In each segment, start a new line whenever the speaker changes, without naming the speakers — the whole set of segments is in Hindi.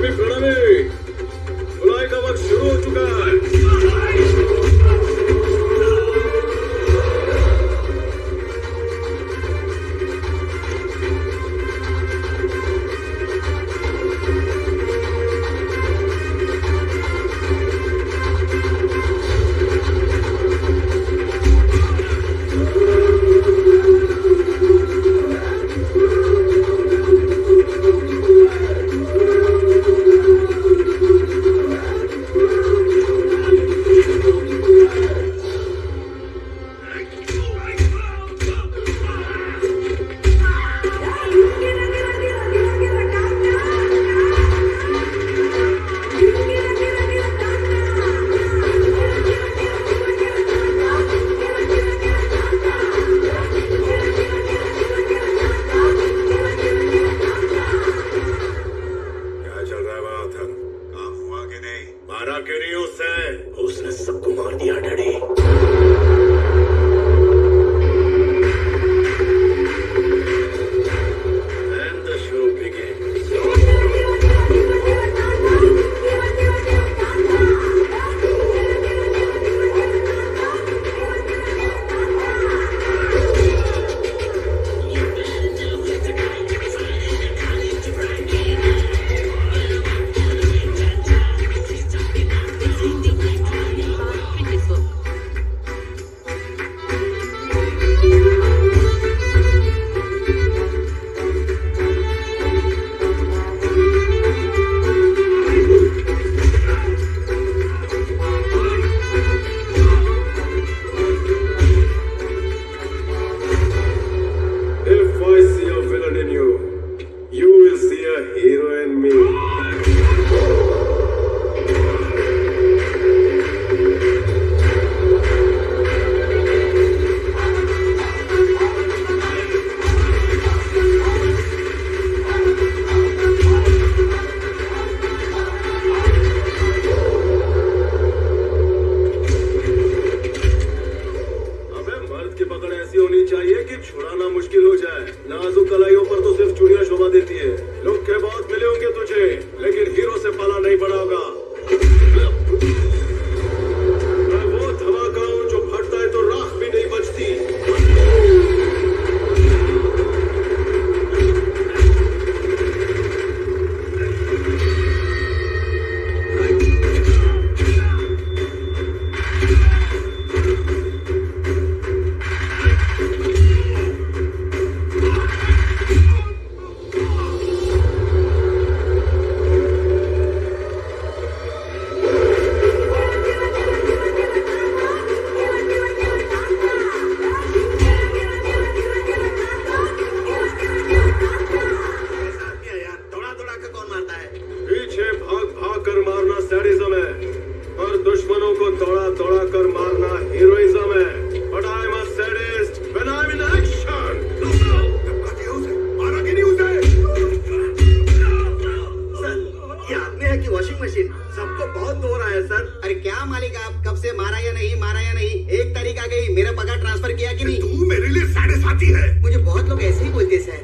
बेबी प्रणामी, खुदाई का वक्त शुरू हो चुका है। उसने सबको मार दिया daddy. And the show begins. छुड़ाना मुश्किल हो जाए। नाजुक कलाइयों पर तो सिर्फ चूड़ियां शोभा देती है। लोग के बहुत मिले होंगे तुझे, लेकिन हीरो से पाला नहीं पड़ा होगा। मैं वो धमाका हूं जो फटता है तो राख भी नहीं बचती। दुश्मनों को दौड़ा दौड़ा कर मारना हीरोइज्म है। But I'm a sadist when I'm in action. मारा कि नहीं उसे?
सर, ये आपने है कि वॉशिंग मशीन? सबको बहुत दो रहा है सर।
अरे क्या मालिक, आप कब से मारा या नहीं, मारा या नहीं? 1 तारीख आ गई, मेरा पगार ट्रांसफर किया कि नहीं?
तू मेरे लिए साढ़े साथी है।
मुझे बहुत लोग ऐसे ही बोलते सर।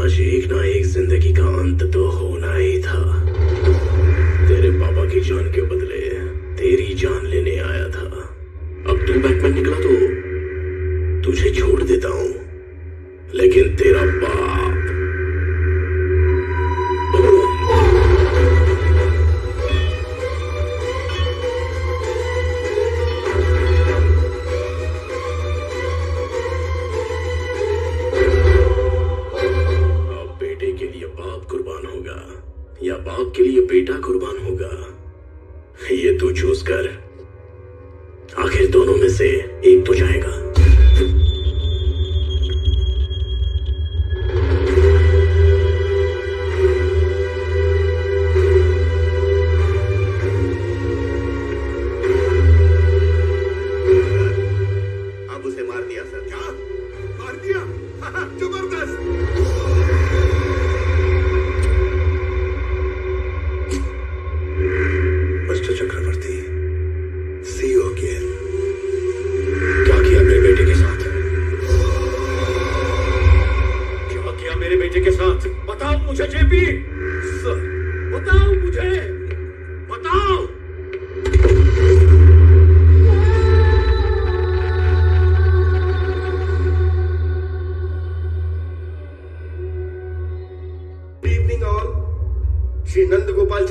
आज एक ना एक जिंदगी का अंत तो होना ही था। तेरे पापा की जान के बदले तेरी जान लेने आया था। अब तू बैटमैन निकला तो तुझे छोड़ देता हूं, लेकिन तेरा बाप या बाप के लिए बेटा कुर्बान होगा, ये तू चूज कर। आखिर दोनों में से एक तो जाएगा।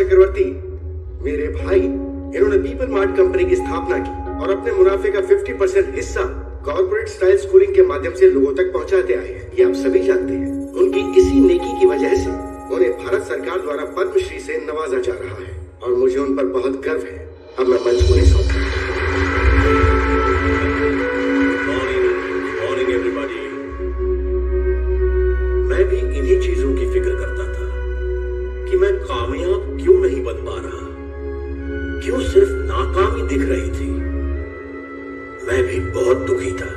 चक्रवर्ती, मेरे भाई, इन्होंने पीपल मार्ट कंपनी की स्थापना की और अपने मुनाफे का 50% हिस्सा कॉर्पोरेट स्टाइल स्कूलिंग के माध्यम से लोगों तक पहुंचाते आए हैं। ये आप सभी जानते हैं। उनकी इसी नेकी की वजह से उन्हें भारत सरकार द्वारा पद्मश्री से नवाजा जा रहा है और मुझे उन पर बहुत गर्व है। अब मैं मंच को नहीं सौंपता।
Morning everybody. मैं भी इन्हीं चीजों की फिक्र करता था कि मैं कामयाब क्यों नहीं बन पा रहा, क्यों सिर्फ नाकामी दिख रही थी। मैं भी बहुत दुखी था।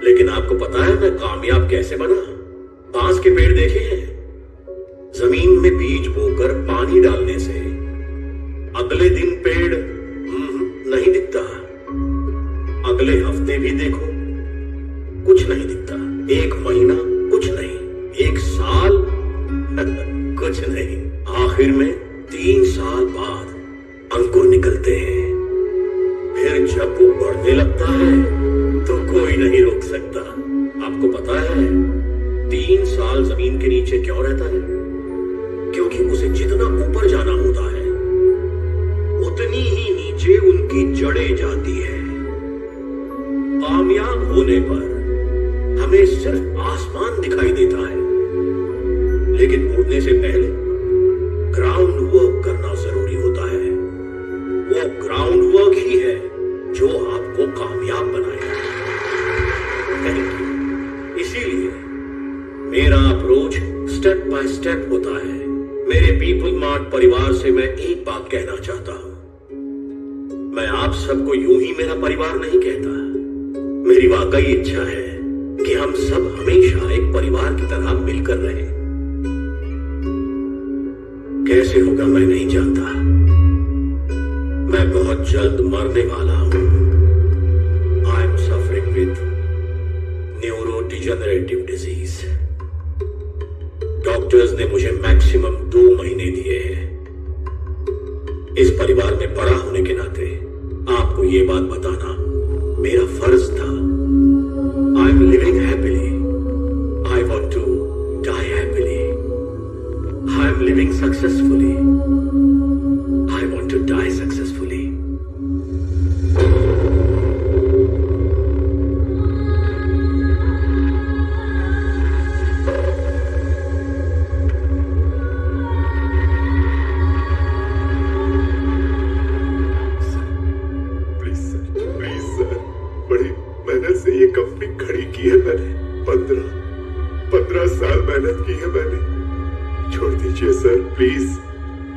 लेकिन आपको पता है मैं कामयाब कैसे बना? बांस के पेड़ देखे हैं? जमीन में बीज बोकर पानी डालने से अगले दिन पेड़ नहीं दिखता, अगले हफ्ते भी देखो कुछ नहीं दिखता, एक महीना कुछ नहीं, एक साल कुछ नहीं, आखिर में 3 साल बाद अंकुर निकलते हैं। फिर जब वो बढ़ने लगता है तो कोई नहीं रोक सकता। आपको पता है 3 साल जमीन के नीचे क्यों रहता है? क्योंकि उसे जितना ऊपर जाना होता है उतनी ही नीचे उनकी जड़ें जाती है। कामयाब होने पर हमें सिर्फ आसमान दिखाई देता है, लेकिन उड़ने से पहले ग्राउंड वर्क करना जरूरी होता है। वो ग्राउंड वर्क ही है जो आपको कामयाब बनाएगा। इसीलिए मेरा अप्रोच स्टेप बाय स्टेप होता है। मेरे पीपल मार्ट परिवार से मैं एक बात कहना चाहता हूं। मैं आप सबको यूं ही मेरा परिवार नहीं कहता। मेरी वाकई इच्छा है कि हम सब हमेशा एक परिवार की तरह मिलकर रहें। कैसे होगा मैं नहीं जानता। मैं बहुत जल्द मरने वाला हूं। I am suffering with neurodegenerative disease. Doctors ने मुझे मैक्सिमम 2 महीने दिए हैं। इस परिवार में बड़ा होने के नाते आपको ये बात बताना मेरा फर्ज था। I am living happily. I want to die happily. I am living successfully. I want to die successfully.
Company खड़ी की है मैंने। 15 साल मेहनत की है मैंने। छोड़ दीजिए सर प्लीज।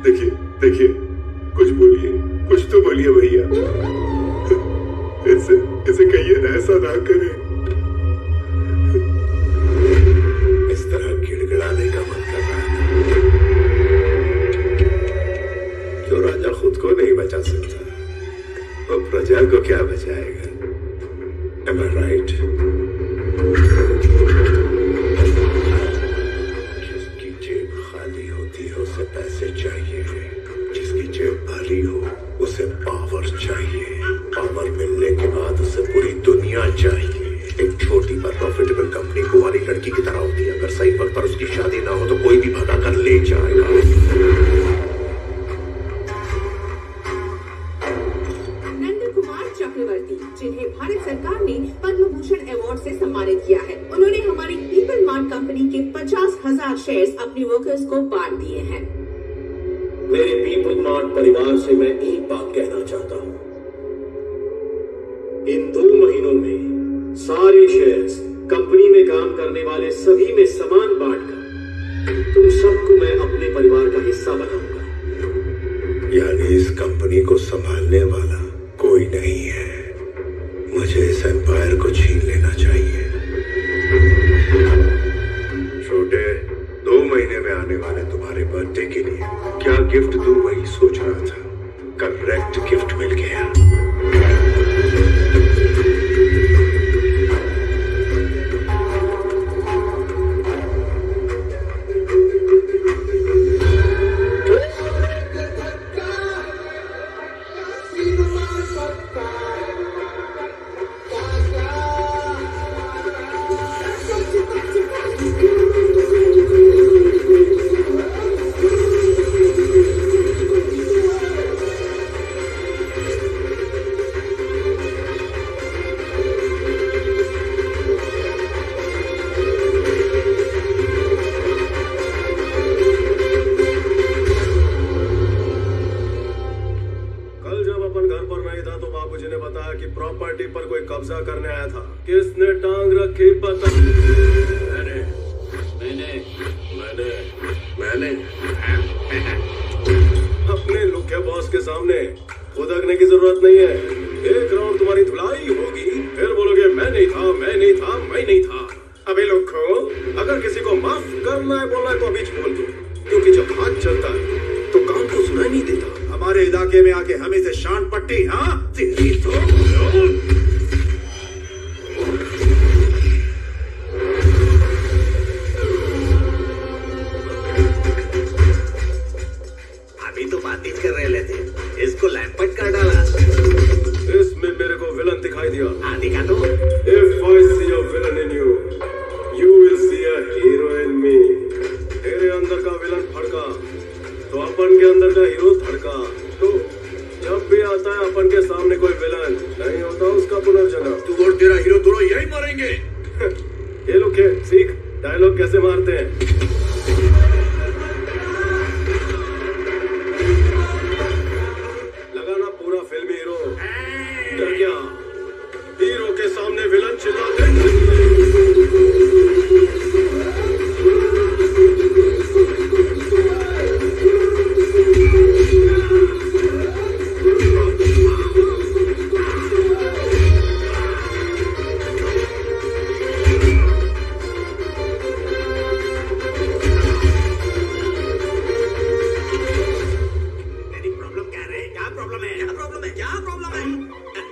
देखिए कुछ बोलिए, कुछ तो बोलिए भैया। ऐसे कहिए ना, ऐसा ना करें। इस तरह गिड़गिड़ाने का मन कर रहा है। जो राजा खुद को नहीं बचा सकता वो प्रजा को क्या बचाएगा? Am I right? जिसकी जेब खाली होती है उसे पैसे चाहिए, जिसकी जेब भरी हो उसे पावर चाहिए, पावर मिलने के बाद उसे पूरी दुनिया चाहिए। एक छोटी पर प्रॉफिटेबल कंपनी कुंवारी लड़की की तरह होती है। अगर सही वक्त पर उसकी शादी ना हो तो कोई भी भगा कर ले जाएगा।
जिन्हें भारत सरकार ने पद्म भूषण अवार्ड से सम्मानित किया है, उन्होंने हमारी पीपल मार्ट कंपनी के 50,000 शेयर्स अपने वर्कर्स को बांट दिए हैं।
मेरे पीपल मार्ट परिवार से मैं एक बात कहना चाहता हूं। इन 2 महीनों में सारे शेयर्स कंपनी में काम करने वाले सभी में समान बांटकर तुम सबको मैं अपने परिवार का हिस्सा बनाऊंगा।
यानी इस कंपनी को संभालने वाला कोई नहीं है। मुझे इस एम्पायर को छीन लेना चाहिए। छोटे, 2 महीने में आने वाले तुम्हारे बर्थडे के लिए क्या गिफ्ट दूं वही सोच रहा था। करेक्ट गिफ्ट मिल गया।
पर नहीं था तो बाबूजी ने बताया कि प्रॉपर्टी पर कोई कब्जा करने आया था। किसने टांग रखी पता? मैंने मैंने मैंने अपने लुके बॉस के सामने खुदकने की जरूरत नहीं है। एक राउंड तुम्हारी धुलाई होगी, फिर बोलोगे मैं नहीं था, मैं नहीं था, मैं नहीं था। अबे लोगों, अगर किसी को माफ करना है बोलना है तो अभी बोल दो, क्योंकि जब हाथ चलता है तो कान को सुनाई नहीं देता।
हमारे इलाके में आके हमें से शान पट्टी, हाँ तेरी तो
अभी तो बातचीत कर रहे थे, इसको लैंपट कर डाला।
इसमें मेरे को विलन दिखाई दिया।
हाँ दिखा दो।
If I see a villain in you, you will see a hero in me. तेरे अंदर का विलन भड़का तो अपन के अंदर का हीरो धड़का। तो जब भी आता है अपन के सामने कोई विलन, नहीं होता उसका पुनर्जन्म।
तू और तेरा हीरो दोनों यही मरेंगे।
ये लोग के सीख डायलॉग कैसे मारते हैं। लगाना पूरा फिल्मी हीरो। डर गया, हीरो के सामने विलन चिल्लाते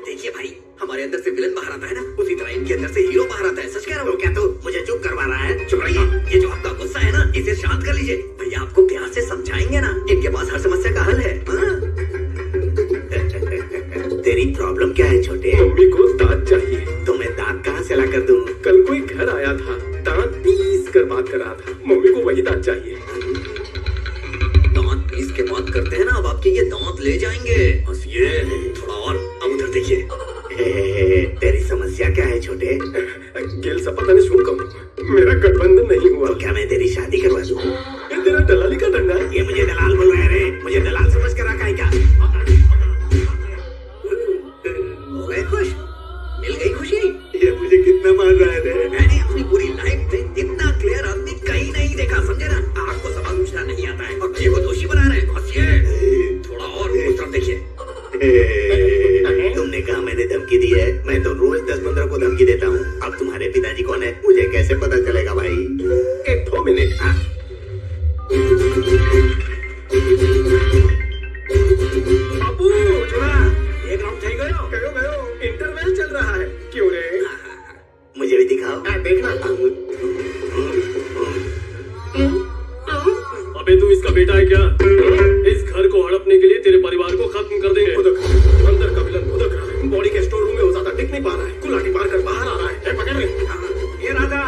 देखिए भाई, हमारे अंदर से विलन बाहर आता है ना, उसी तरह इनके अंदर से हीरो बाहर आता है। सच कह रहा हूँ। क्या तो मुझे चुप करवा रहा है? चुप रहिए। ये जो आपका गुस्सा है ना, इसे शांत कर लीजिए। भैया आपको प्यार से समझाएंगे ना, इनके पास हर समस्या का हल है। हाँ? तेरी प्रॉब्लम क्या है छोटे?
मम्मी को दांत चाहिए।
तो मैं दांत कहाँ से ला कर दूँ?
कल कोई घर आया था, दांत पीस कर बात कर रहा था। मम्मी को वही दांत चाहिए।
दांत पीस के बात करते हैं ना, अब आपके ये दांत ले जाएंगे। हंसिए थोड़ा और। अब उधर देखिए। तेरी समस्या क्या है छोटे?
गिल सा पता नहीं सुन कब मेरा गठबंधन नहीं हुआ।
तो क्या मैं तेरी शादी करवा दूँ?
ये तेरा दलाली का डंडा है।
ये मुझे दलाल बोल रहे हैं रे, मुझे दलाल समझ कर रखा है क्या? हो गए खुश? मिल गई खुशी?
ये मुझे कितना मार रहा है रे?
मैंने अपनी पूरी लाइफ में इतना क्लियर आदमी कहीं नहीं देखा, समझे ना? आपको सवाल पूछना नहीं आता है और किसी को दोषी बना रहे हैं। हंसिए थोड़ा और। उस तरफ देखिए। तुमने कहा मैंने धमकी दी है? मैं तो रोज 10-15 को धमकी देता हूँ। अब तुम्हारे पिताजी कौन है मुझे कैसे पता चलेगा भाई?
एक 2 मिनट।
हाँ?
बाबू छोड़ा, एक राउंड થઈ ગયો। गयो इंटरवल चल रहा है। क्यों रे?
मुझे भी दिखाओ।
देखना। अबे तू इसका बेटा है क्या? इस घर को हड़पने के लिए तेरे परिवार को खत्म कर देंगे। अंदर का विलन भुदक रहा है, बॉडी के स्टोर रूम में वो ज्यादा टिक नहीं पा रहा है, कुल्हाड़ी मार कर बाहर आ रहा है। पकड़ ले।
ये राधा,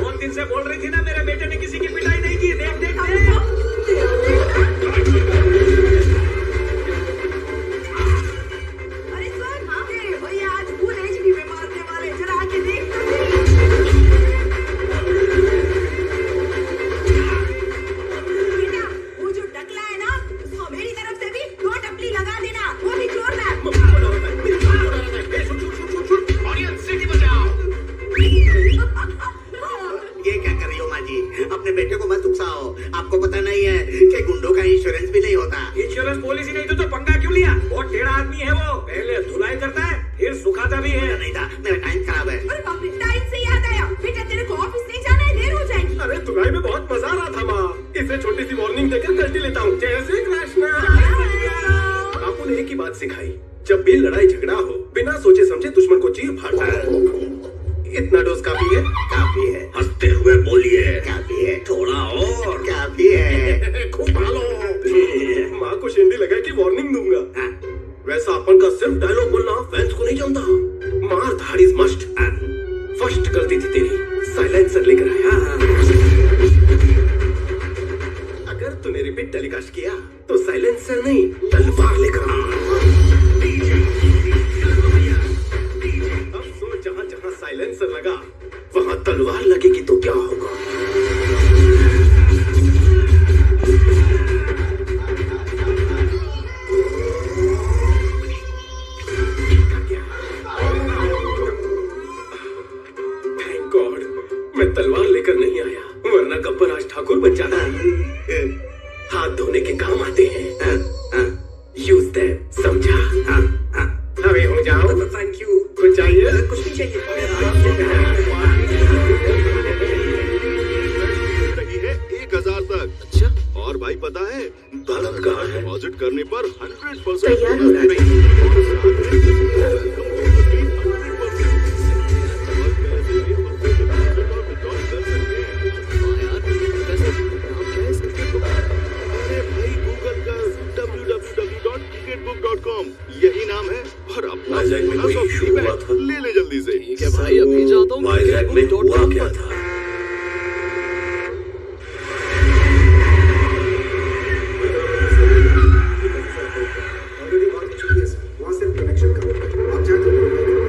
2 दिन से बोल रही थी ना मेरे बेटे ने किसी की पिटाई नहीं की। देख देख
अरे सर, हाँ भैया आज फुल एचडी पे मारने वाले, जरा आके देख। बेटा, वो जो टकला है ना, उसको मेरी तरफ से भी 2 टपली लगा देना, वो भी जोरदार।
ये क्या कर रही हो माँ जी? अपने बेटे को मत उकसाओ। आपको पता नहीं है कि गुंडों का इंश्योरेंस भी नहीं होता।
इंश्योरेंस पॉलिसी नहीं तो पंगा क्यों लिया? बहुत टेढ़ा आदमी है वो। पहले धुलाई करता है, फिर सुखाता भी है।
नहीं था, मेरा टाइम खराब है।
अरे बाप रे, टाइम से याद आया, बेटा तेरे को ऑफिस नहीं जाना है, देर हो जाएगी।
अरे धुलाई में बहुत मजा आ रहा था माँ। इसे छोटी सी वार्निंग देकर कल्टी लेता हूँ। जय श्री कृष्ण। बापू ने एक ही बात सिखाई, जब भी लड़ाई झगड़ा हो बिना सोचे समझे दुश्मन को चीर फाड़ना है। इतना डोज काफी है?
काफी है।
हंसते हुए बोलिए।
काफी है।
थोड़ा और।
काफी है।
खूब भालो। माँ को शेंडी लगा कि वार्निंग दूंगा।
हाँ?
वैसा अपन का सिर्फ डायलॉग बोलना फैंस को नहीं जमता। मार धाड़ इज मस्ट। फर्स्ट गलती थी तेरी, साइलेंसर लेकर आया। अगर तूने रिपीट टेलीकास्ट किया तो साइलेंसर नहीं तलवार लेकर आ। अब सोच, जहाँ जहाँ साइलेंसर लगा वहाँ तलवार लगेगी तो क्या होगा?
तैयार हो राजा।
www.cricketbook.com यही नाम है और अपना
वाइजैक में कोई इशू हुआ था?
ले ले जल्दी से।
ठीक है भाई, अभी जाता हूँ।
वाइजैक में हुआ क्या था?
ऑलरेडी बात हो चुकी है सर, वहाँ से कनेक्शन करो, आप चाहे तो verify करो।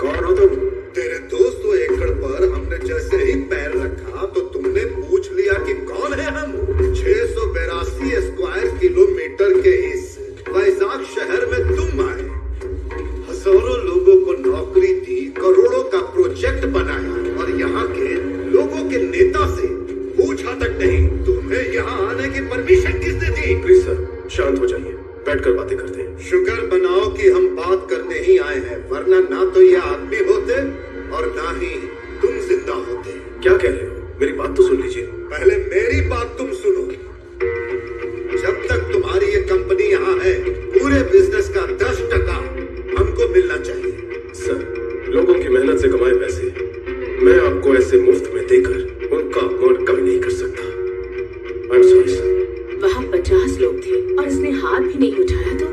कौन हो तुम? तेरे 200 एकड़ पर हमने जैसे ही पैर रखा तो तुमने पूछ लिया कि कौन है हम? 682 स्क्वायर किलोमीटर के इस वैजाग शहर में तुम आए, हजारों लोगों को नौकरी दी, करोड़ों का प्रोजेक्ट बनाया और यहाँ के लोगों के नेता से पूछा तक नहीं तुम्हें यहाँ आने की परमिशन किसने दी?
प्लीज सर, शांत हो जाइए, बैठकर बातें करते हैं।
शुक्र बनाओ कि हम बात करने ही आए हैं, वरना ना तो ये आदमी होते और ना ही तुम जिंदा होते।
क्या कह रहे हो? मेरी बात तो सुन लीजिए।
पहले मेरी बात तुम सुनो। जब तक तुम्हारी ये कंपनी यहाँ है, पूरे बिजनेस का 10% हमको मिलना चाहिए।
सर, लोगों की मेहनत से कमाए पैसे मैं आपको ऐसे मुफ्त में देकर उनका अपमान कभी नहीं कर सकता। I am sorry sir.
वहाँ 50 लोग थे और इसने हाथ भी नहीं उठाया तो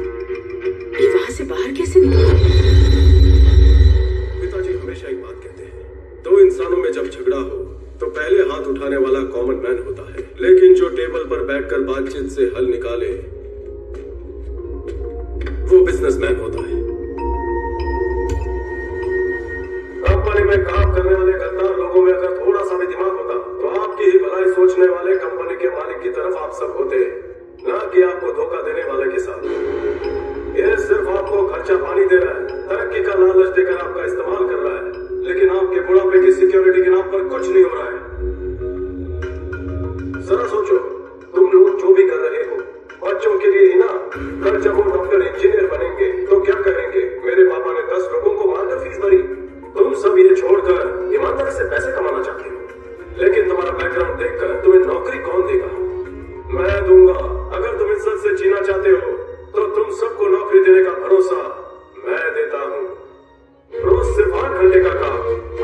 ये वहाँ से बाहर कैसे निकला?
पिताजी हमेशा एक बात कहते हैं, दो इंसानों में जब झगड़ा हो तो पहले हाथ उठाने वाला कॉमन मैन होता है, लेकिन जो टेबल पर बैठकर बातचीत से हल निकाले वो बिजनेसमैन होता है। कंपनी में काम करने वाले गद्दार लोगों में अगर थोड़ा सा भी दिमाग होता तो आपकी ही भलाई सोचने वाले कंपनी के मालिक की तरफ आप सब होते, ना कि आपको धोखा देने वाले के साथ। ये सिर्फ आपको खर्चा पानी दे रहा है, तरक्की का लालच देकर आपका इस्तेमाल कर रहा है, लेकिन आपके बुढ़ापे की सिक्योरिटी के नाम पर कुछ नहीं हो रहा है। जरा सोचो, तुम लोग जो भी कर रहे हो बच्चों के लिए ही ना, कल जब वो डॉक्टर इंजीनियर बनेंगे तो क्या करेंगे? मेरे पापा ने 10 लोगों को मारकर फीस भरी। तुम सब ये छोड़कर ईमानदारी से पैसे कमाना चाहते हो, लेकिन तुम्हारा बैकग्राउंड देखकर तुम्हें नौकरी कौन देगा? मैं दूंगा। अगर तुम इज्जत से जीना चाहते हो तो तुम सबको नौकरी देने का भरोसा मैं देता हूँ। रोज सिर्फ 8 घंटे का काम,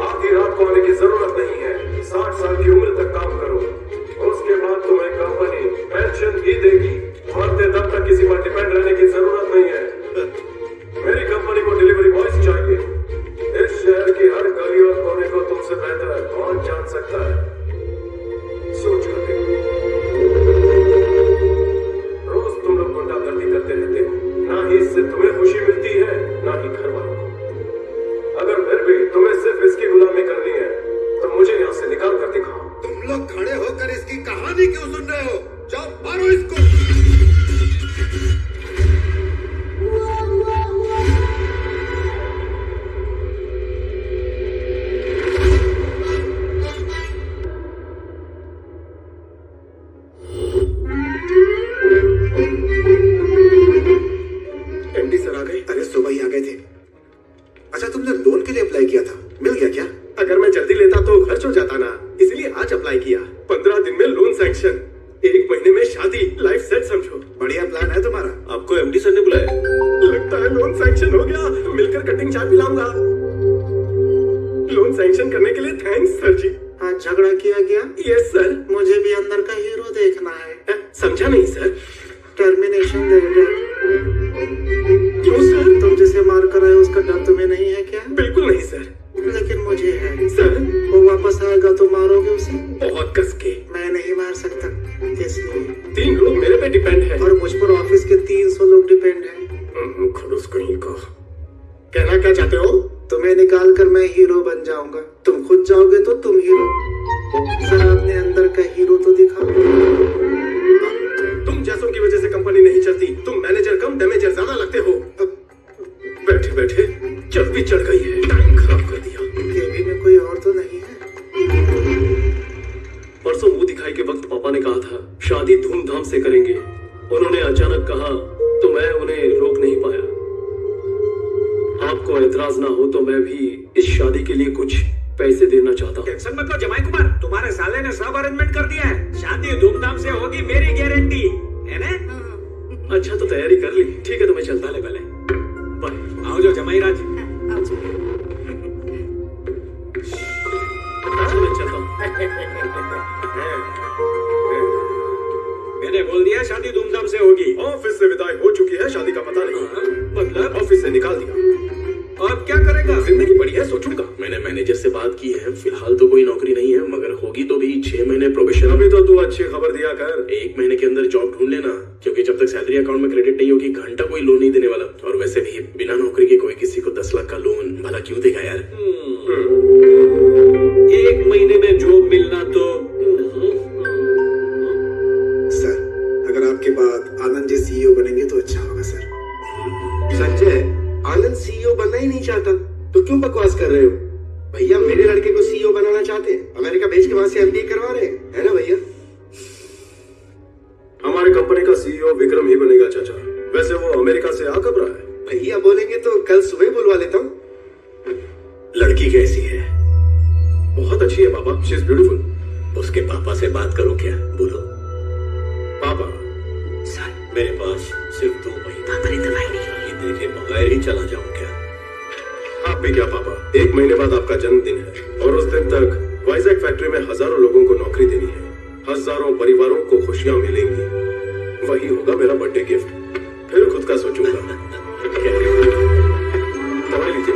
आधी रात को आने की जरूरत नहीं है। 60 साल की उम्र तक काम करो, उसके बाद तुम्हें कंपनी पेंशन भी देगी। मरते दम तक किसी पर डिपेंड रहने की जरूरत नहीं है। मेरी कंपनी को डिलीवरी बॉयज चाहिए। इस शहर की हर गली और कोने को तुमसे बेहतर कौन जान सकता है? सोच कर देखो। रोज तुम लोग गुंडागर्दी करते रहते हो, ना ही इससे तुम्हें खुशी मिलती है ना ही घर वालों को। अगर फिर भी तुम्हें सिर्फ इसकी गुलामी करनी है तो मुझे यहाँ से निकाल कर दिखाओ।
तुम लोग खड़े होकर इसकी कहानी क्यों सुन रहे हो? जाओ मारो इसको।
एमडी सर आ गए?
अरे सुबह ही आ गए थे। अच्छा, तुमने लोन के लिए अप्लाई किया था, मिल गया क्या?
अगर मैं जल्दी लेता तो खर्च हो जाता ना, इसलिए आज अप्लाई किया। 15 दिन में लोन सैंक्शन, 1 महीने में शादी, लाइफ सेट समझो।
बढ़िया प्लान है तुम्हारा।
आपको एमडी सर ने बुलाया? लगता है लोन सैंक्शन हो गया, मिलकर कटिंग चाय पिलाऊंगा। लोन सैंक्शन करने के लिए थैंक्स सर जी।
आज झगड़ा किया गया?
Yes sir.
मुझे भी अंदर का हीरो देखना है।
समझा नहीं सर।
टर्मिनेशन दे दो।
क्यों सर?
तुम जिसे मार कर आए उसका डर तुम्हें नहीं है क्या?
बिल्कुल नहीं सर।
लेकिन मुझे है
सर।
वो वापस आएगा तो मारोगे उसे?
बहुत कस के।
मैं नहीं मार सकता, इसलिए
3 लोग मेरे पे डिपेंड है
और मुझ पर ऑफिस के 300 लोग डिपेंड हैं।
खड़ूस कहीं को। कहना क्या चाहते हो?
तुम्हें निकाल कर मैं हीरो बन जाऊंगा, तुम खुद जाओगे तो तुम हीरो। जरा अपने अंदर का हीरो तो दिखाओ।
तुम जैसों की वजह से कंपनी नहीं चलती। तुम मैनेजर कम डैमेजर ज्यादा लगते हो। बैठे बैठे चर्बी चढ़ गई है, टाइम खराब कर दिया।
केबिन में कोई और तो नहीं है?
परसों मुंह दिखाई के वक्त पापा ने कहा था शादी धूमधाम से करेंगे। उन्होंने अचानक कहा तो मैं उन्हें रोक नहीं पाया। आपको एतराज ना हो तो मैं भी इस शादी के लिए कुछ पैसे देना चाहता हूँ।
टेंशन मत लो जमाई कुमार, तुम्हारे साले ने सब अरेंजमेंट कर दिया है। शादी धूमधाम से होगी, मेरी गारंटी है ना।
अच्छा तो तैयारी कर ली, ठीक है तो मैं चलता ले पहले। बाय।
आओ जो जमाई राज।
मैं चलता हूँ।
मैंने बोल दिया शादी धूमधाम से होगी।
ऑफिस से विदाई हो चुकी है, शादी का पता नहीं।
मतलब
ऑफिस से निकाल दिया।
अब क्या करेगा?
जिंदगी बड़ी है, सोचूंगा।
मैंने मैनेजर से बात की है, फिलहाल तो कोई नौकरी नहीं है, मगर होगी तो भी 6 महीने प्रोबेशन।
अभी तो तू अच्छी खबर दिया कर।
1 महीने के अंदर जॉब ढूंढ लेना, क्योंकि जब तक सैलरी अकाउंट में क्रेडिट नहीं होगी घंटा कोई लोन नहीं देने वाला। और वैसे भी बिना नौकरी के कोई किसी को 10 लाख का लोन भला क्यों देगा यार।
1 महीने में जॉब मिलना तो
सर, अगर आपके बाद आनंद जी सीईओ बनेंगे तो अच्छा होगा सर।
संजय, आनंद सीईओ बनना ही नहीं चाहता तो क्यों बकवास कर रहे हो? भैया मेरे लड़के को सीईओ बनाना चाहते हैं, अमेरिका भेज के वहां से एमबीए करवा रहे हैं, है ना भैया?
हमारी कंपनी का सीईओ विक्रम ही बनेगा चाचा। वैसे वो अमेरिका से आ कब रहा है?
भैया बोलेंगे तो कल सुबह बुलवा लेता हूँ।
लड़की कैसी है?
बहुत अच्छी है पापा, शी इज ब्यूटीफुल।
उसके पापा से बात करो क्या? बोलो
पापा,
सर मेरे पास सिर्फ 2 महीने। पापा ने दवाई नहीं देखे बगैर ही चला जाऊं क्या?
आप भी क्या पापा, 1 महीने बाद आपका जन्मदिन है और उस दिन तक वाइजैक फैक्ट्री में हजारों लोगों को नौकरी देनी है, हजारों परिवारों को खुशियां मिलेंगी। वही होगा मेरा बर्थडे गिफ्ट। फिर खुद का सोचूंगा। दवाई लीजिए।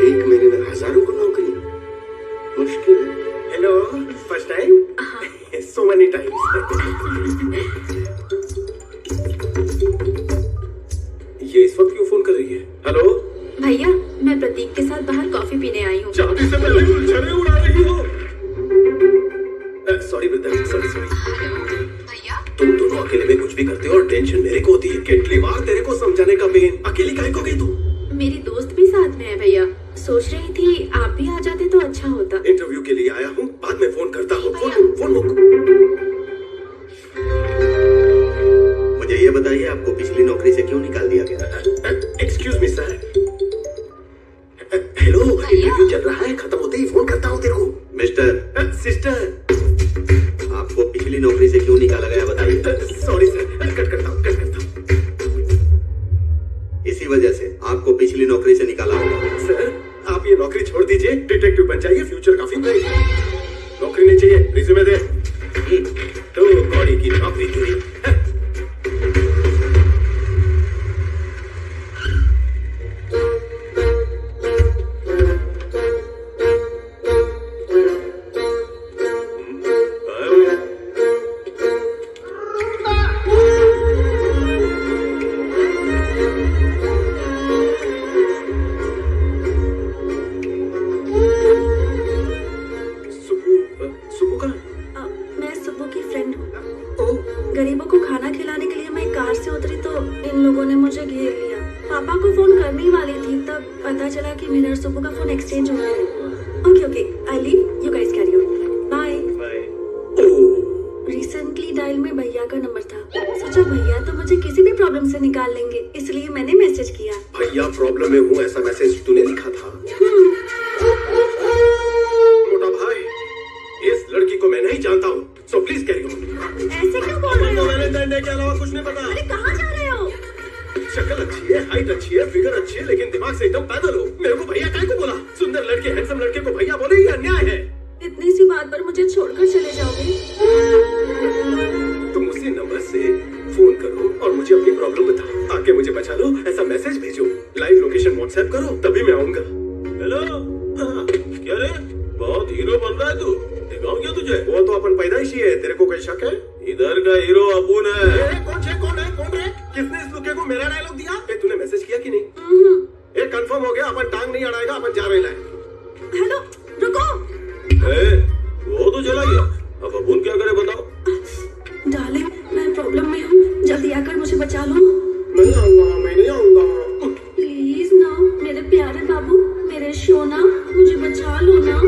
1 महीने में हजारों को नौकरी, मुश्किल है।
Hello, first time? So many times. ये इस वक्त क्यों फोन कर रही है? हेलो
भैया, मैं प्रतीक के साथ बाहर कॉफी पीने आई हूँ।
शादी से पहले उलझने उड़ा रही हो। Sorry brother, sorry.
भैया,
तुम दोनों अकेले में कुछ भी करते हो और टेंशन मेरे को होती है।
कितनी बार तेरे को समझाने का पेन, अकेली काहे को गई तू?
मेरी दोस्त भी साथ में है भैया। सोच रही थी आप भी आ जाते तो अच्छा होता।
इंटरव्यू के लिए आया हूँ, बाद में फोन करता हूँ। फोन मुक।
मुझे ये बताइए, आपको पिछली नौकरी से क्यों निकाल दिया गया?
Excuse me sir. Hello, interview चल रहा है, खत्म होते ही फोन करता हूँ तेरे को।
मिस्टर
सिस्टर,
आपको पिछली नौकरी से क्यों निकाला गया बताइए।
सॉरी सर, कट करता हूँ।
इसी वजह से आपको पिछली नौकरी से निकाला होगा।
सर, आप ये नौकरी छोड़ दीजिए, डिटेक्टिव बन जाइए, फ्यूचर काफी ब्राइट है। नौकरी नहीं चाहिए, रिज्यूमे दे। तो कौड़ी की नौकरी चुनी।
मैं सुबह की फ्रेंड हूँ। गरीबों को खाना खिलाने के लिए मैं कार से उतरी तो इन लोगों ने मुझे घेर लिया। पापा को फोन करने ही वाली थी, तब पता चला कि मेरा और सुबह का फोन एक्सचेंज हो गया है। Okay, I leave, you guys carry on, bye. Recently dial में भैया का नंबर था। सोचा भैया तो मुझे किसी भी प्रॉब्लम से निकाल लेंगे, इसलिए मैंने मैसेज किया।
भैया प्रॉब्लम में हूँ, ऐसा मैसेज तूने लिखा था? मोटा भाई, इस लड़की को मैं नहीं जानता हूँ, सो प्लीज कैरी ऑन।
ऐसे क्यों बोल रहे हो?
वैलेंटाइन डे के अलावा कुछ नहीं पता।
अरे कहाँ जा रहे हो?
शक्ल अच्छी है, हाइट अच्छी है, फिगर अच्छी है, लेकिन दिमाग से एकदम पैदल हो। मेरे को भैया काहे को बोला? सुंदर लड़के, हैंडसम लड़के को भैया बोले, ये अन्याय है।
इतनी सी बात पर मुझे छोड़कर चले जाओगे?
तुम उसी नंबर से फोन करो और मुझे अपनी प्रॉब्लम बताओ, आके मुझे बचा लो, ऐसा मैसेज भेजो, लाइव लोकेशन व्हाट्सएप करो, तभी मैं आऊंगा।
हेलो, क्या रे? बहुत हीरो बन रहा है तू, दिखाऊं क्या तुझे?
वो तो अपन पैदाइशी है, तेरे को कोई शक है?
इधर का हीरो अपुन है।
कौन है? किसने इस लुके को मेरा डायलॉग दिया? तूने मैसेज किया कि नहीं? कंफर्म हो गया, अपन टांग नहीं अड़ाएगा, अपन जा रहे हैं।
हेलो, रुको।
वो तो चला गया, अब अपुन क्या करे बताओ?
डार्लिंग, मैं प्रॉब्लम में हूँ, जल्दी आकर मुझे बचा लो।
मैं नहीं आऊंगा।
प्लीज ना, मेरे प्यारे बाबू, मेरे सोना, मुझे बचा लो ना।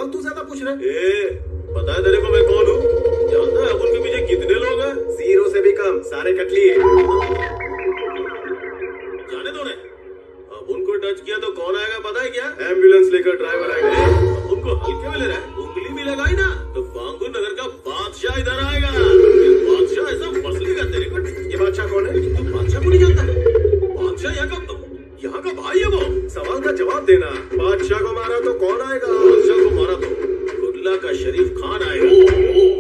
फालतू ज्यादा पूछ रहे। पता है तेरे को मैं कौन हूँ? जानता है अपुन के पीछे कितने लोग हैं? 0 से भी कम, सारे कटली है। जाने दो ने, अपुन को टच किया तो कौन आएगा पता है क्या? एम्बुलेंस लेकर ड्राइवर आएगा। अपुन को हल्के में ले रहा है, उंगली भी लगाई ना तो बांगुर नगर का बादशाह इधर आएगा। बादशाह ऐसा मसलेगा तेरे को। ये बादशाह कौन है? तू बादशाह को नहीं जानता? बादशाह यहाँ का भाई है वो। सवाल का जवाब देना। बादशाह को मारा तो कौन आएगा? बादशाह को मारा तो कुर्ला का शरीफ खान आएगा।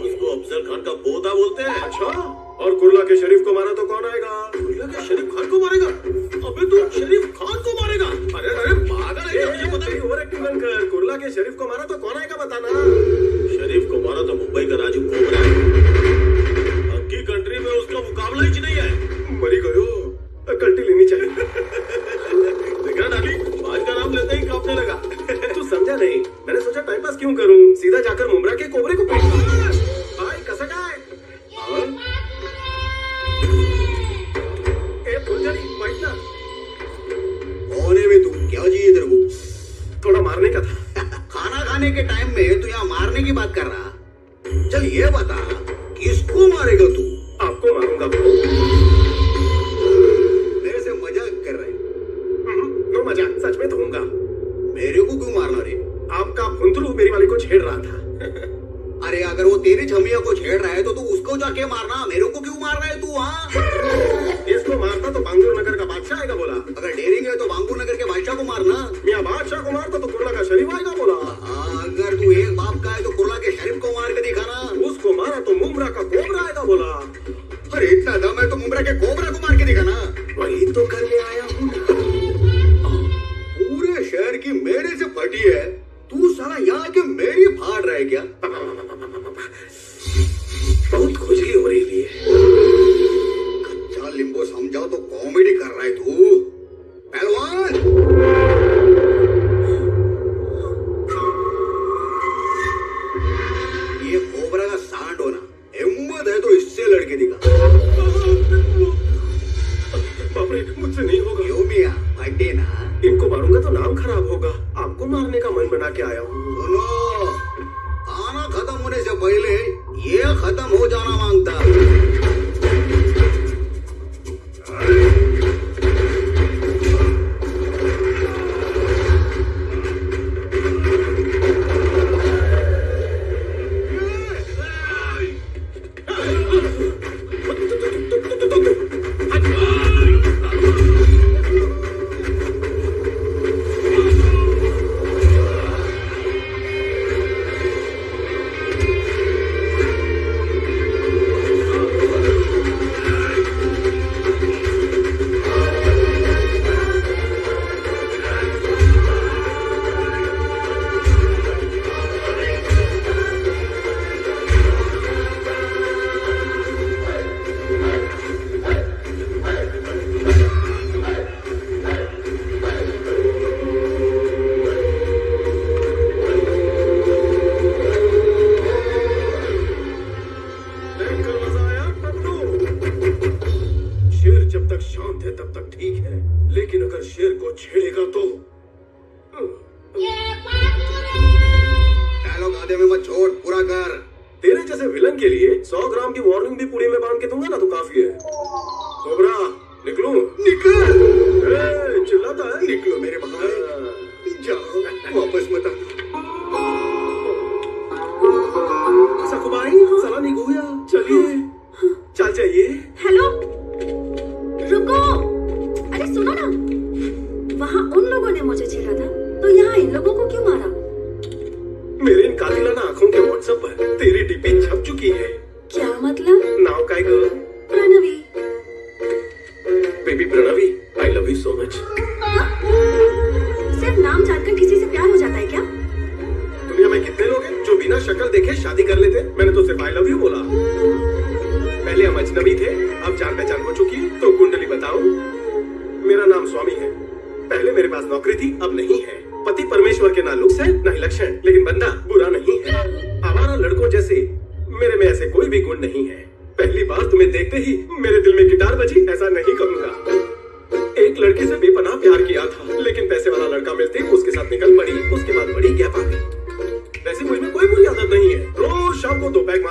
उसको अफजल खान का पोता बोलते हैं। अच्छा, और कुर्ला के शरीफ को मारा तो कौन आएगा? कुर्ला के शरीफ खान को मारेगा? अबे तू शरीफ खान को मारेगा? अरे अरे पागल है, मुझे पता नहीं। ओवर एक्टिंग बंद कर। कुर्ला के शरीफ को मारा तो कौन आएगा बताना। शरीफ को मारा तो मुंबई का राजू कोबरा है। हकी कंट्री में उसका मुकाबला ही नहीं है। मरी गयो, कल्टी लेनी चाहिए। देखा नानी, आज का नाम लेते ही कांपने लगा। तू समझा नहीं, मैंने सोचा टाइम पास क्यों करूं, सीधा जाकर मुमरा के कोबरे को पेट भाई कसक है।
कौन है बे तू? क्या चाहिए तेरे को?
थोड़ा मारने का था।
खाना खाने के टाइम में तू यहाँ मारने की बात कर रहा? चल ये बता, किसको मारेगा तू?
आपको मारूंगा।
मेरे से मजाक कर रहे?
नो मजाक, सच में दूंगा।
मेरे को क्यों मारना रे?
आपका फुंतरू मेरी वाली को छेड़ रहा था।
अरे अगर वो तेरी छमिया को छेड़ रहा है तो तू उसको जाके मारना, मेरे को क्यों मार रहा है तू? हाँ,
इसको मारता तो बांगुर नगर का बादशाह आएगा बोला।
अगर डेरिंग है तो बांगुर नगर के बादशाह को मारना।
मियाँ बादशाह को मारता तो कुर्ला का शरीफ आएगा बोला।
अगर तू एक बाप का है तो कुर्ला के शरीफ को मार के दिखाना।
उसको मारा तो मुमरा का कोबरा आएगा बोला।
अरे इतना दम है तो मुमरा के कोबरा को मार के दिखाना।
वही तो करने आया हूँ।
पूरे शहर की मेरे से फटी है, तू साला यहाँ के मेरी फाड़ रहा है क्या?
बहुत खुजली हो रही है।
कच्चा लींबू समझाओ तो कॉमेडी कर रहा है तू पहलवान। ये कोबरा का सांड होना, हिम्मत है तो इससे लड़के दिखा।
बाप रे, मुझसे नहीं होगा।
क्यों मियां, फटे ना।
इनको मारूंगा तो नाम खराब होगा। आपको मारने का मन बना के आया हूँ।
सुनो, खाना खत्म होने से पहले ये खत्म हो जाना मांगता।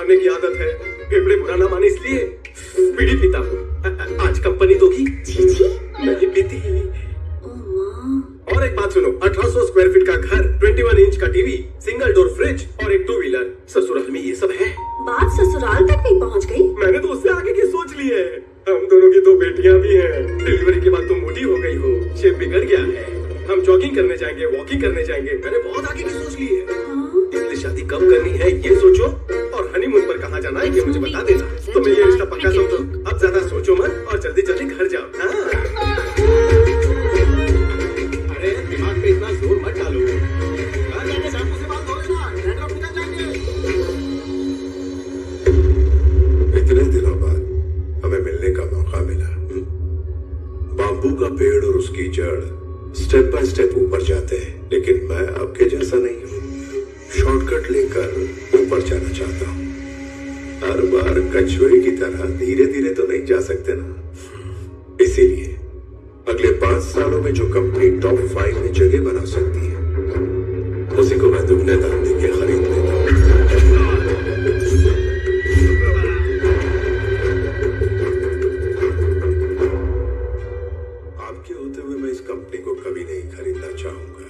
मारने की आदत है, फेफड़े बुरा ना माने इसलिए बीड़ी पीता हूँ। आज कंपनी दोगी?
जी
नहीं पीती।
ओ माँ।
और एक बात सुनो, 1800 स्क्वायर फीट का घर, 21 इंच का टीवी, सिंगल डोर फ्रिज और एक 2 व्हीलर। ससुराल में ये सब है।
बात ससुराल तक भी पहुंच गई।
मैंने तो उससे आगे की सोच ली है। हम दोनों की 2 बेटियां भी हैं। डिलीवरी के बाद तुम मोटी हो गई हो, शेप बिगड़ गया है। हम जॉगिंग करने जाएंगे, वॉकिंग करने जाएंगे। मैंने बहुत आगे की सोच ली है। इसलिए शादी कब करनी है ये सोचो, और हनीमून पर कहाँ जाना है ये मुझे बता देना। तुम्हें ये रिश्ता पक्का समझो। अब ज्यादा सोचो मत और जल्दी जल्दी घर जाओ। हाँ। अरे दिमाग पे इतना जोर मत डालो। घर जाके शैम्पू से बाल धो लेना, डैंड्रफ निकल जाएंगे।
इतने दिनों बाद हमें मिलने का मौका मिला। बाम्बू का पेड़ और उसकी जड़ स्टेप बाय स्टेप ऊपर जाते हैं, लेकिन मैं आपके जैसा नहीं हूँ। शॉर्टकट लेकर ऊपर जाना चाहता हूँ। हर बार कछुए की तरह धीरे धीरे तो नहीं जा सकते ना। इसीलिए अगले 5 सालों में जो कंपनी टॉप 5 में जगह बना सकती है, उसी को मैं दुगने दाम देके खरीद लेता हूँ। आपके होते हुए मैं इस कंपनी को कभी नहीं खरीदना चाहूंगा,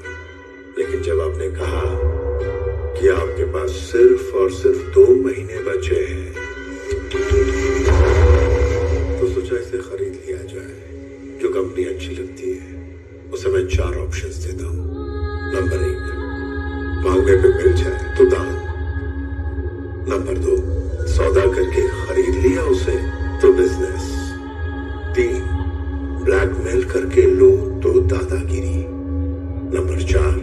लेकिन जब आपने कहा कि आपके पास सिर्फ और सिर्फ 2 महीने बचे हैं, तो सोचा इसे खरीद लिया जाए। जो कंपनी अच्छी लगती है उसे मैं 4 ऑप्शंस देता हूँ। नंबर 1, मांगे पे मिल जाए तो दाम। नंबर 2, सौदा करके खरीद लिया उसे तो बिजनेस। 3, ब्लैकमेल करके लो तो दादागिरी। नंबर 4,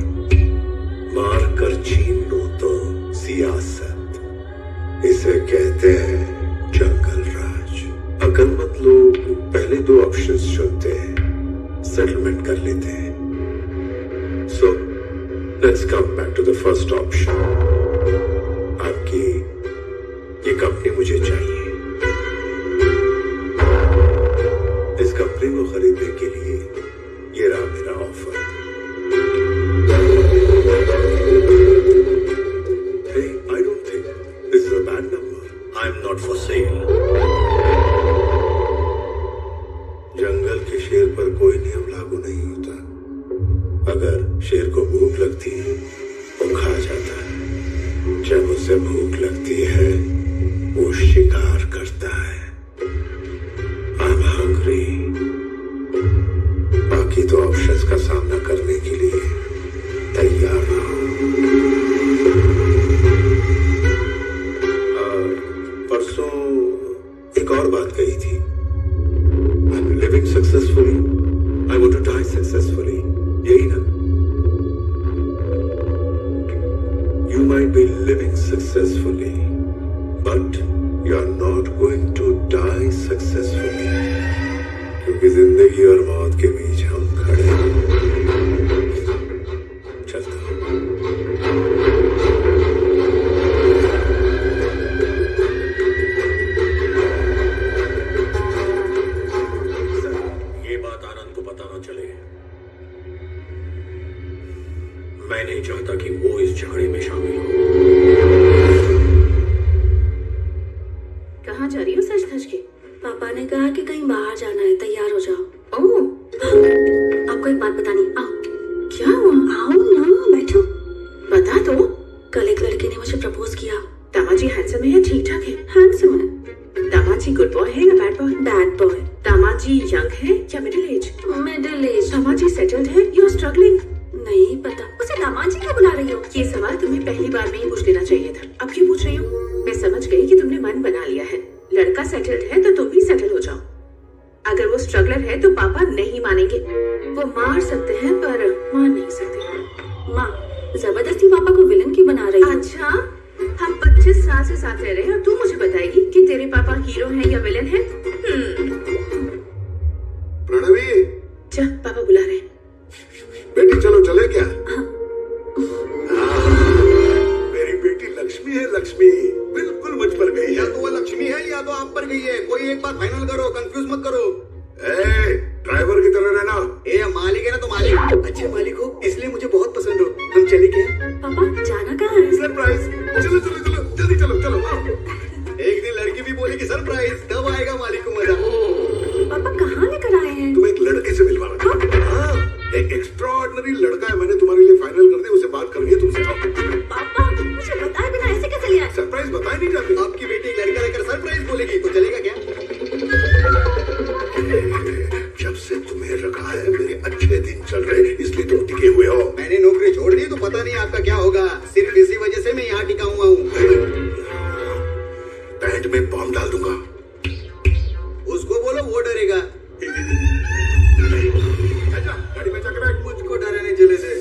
मार कर छीन लो तो सियासत। इसे कहते हैं जंगल राज। अकल मत लोग पहले 2 ऑप्शंस चुनते हैं, सेटलमेंट कर लेते हैं। So let's come back to the first option. आपकी ये कंपनी मुझे चाहिए। इस कंपनी को खरीदने के लिए ये रहा मेरा offer. Hey, I don't think this is a bad number. I'm not for sale. जंगल के शेर पर कोई नियम लागू नहीं होता। अगर शेर को भूख लगती है वो खा जाता है। जब उसे भूख लगती है वो शिकार करता है। I'm hungry. बाकी 2 ऑप्शंस का सामना करने के लिए तैयार रहो। परसों एक और बात कही थी। I'm living successfully. I want to die successfully. यही ना? You might be living successfully, but you are not going to die successfully. क्योंकि जिंदगी और मौत के बीच हम खड़े हैं। चलता हूँ।
ये बात आनंद को पता न चले। मैं नहीं चाहता कि वो इस झगड़े में शामिल हो।
कहाँ जा रही हो सच धज के?
पापा ने कहा कि कहीं बाहर जाना है, तैयार हो जाओ।
ओह,
आपको एक बात बतानी। आओ।
क्या हुआ?
आओ ना, बैठो।
बता दो।
कल एक लड़के ने मुझे प्रपोज किया।
दामाजी हैंडसम है या ठीक ठाक है?
हैंडसम है।
दामाजी गुड बॉय है या bad boy?
Bad boy.
Damaji young है या middle age?
Middle age.
Damaji settled है या स्ट्रगलिंग?
नहीं पता। उसे दामाजी क्यों बुला रही हो?
ये सवाल तुम्हें पहली बार में ही पूछ लेना चाहिए था। अब क्यों पूछ रही हो? मैं समझ गई कि तुमने मन बना लिया है। लड़का सेटल्ड है तो तुम भी सेटल हो जाओ। अगर वो स्ट्रगलर है तो पापा नहीं मानेंगे। वो मार सकते हैं पर मान नहीं सकते।
माँ, जबरदस्ती पापा को विलन क्यों बना रही है?
अच्छा, हम 25 साल से साथ रह रहे हैं और तू मुझे बताएगी कि तेरे पापा हीरो हैं या विलन हैं?
प्रणवी,
जा, पापा बुला रहे हैं।
बेटी चलो चले क्या? मेरी बेटी लक्ष्मी है। लक्ष्मी बिल्कुल मुझ पर गई है।
या तो वो लक्ष्मी है या तो आप पर गई है। कोई एक बात फाइनल करो, कंफ्यूज मत करो।
ड्राइवर की तरह रहना।
मालिक है ना तो मालिक। अच्छे मालिक हो इसलिए मुझे बहुत पसंद हो। हम चले क्या?
पापा जाना कहाँ है?
सरप्राइज। चलो चलो चलो, जल्दी चलो चलो।
सुनिए तुमसे।
पापा मुझे बताए बिना ऐसे कैसे लिया?
सरप्राइज बताए नहीं जाते।
आपकी बेटी एक लड़का लेकर सरप्राइज बोलेगी तो चलेगा क्या?
जब से तुम्हें रखा है मेरे अच्छे दिन चल रहे, इसलिए तुम टिके हुए हो।
मैंने नौकरी छोड़ दी तो पता नहीं आपका क्या होगा। सिर्फ इसी वजह से मैं यहाँ टिका हुआ हूँ।
पैंट में बॉम्ब डाल दूंगा।
उसको बोलो वो डरेगा।
गाड़ी में चक्कर है।
मुझको डराने चले थे।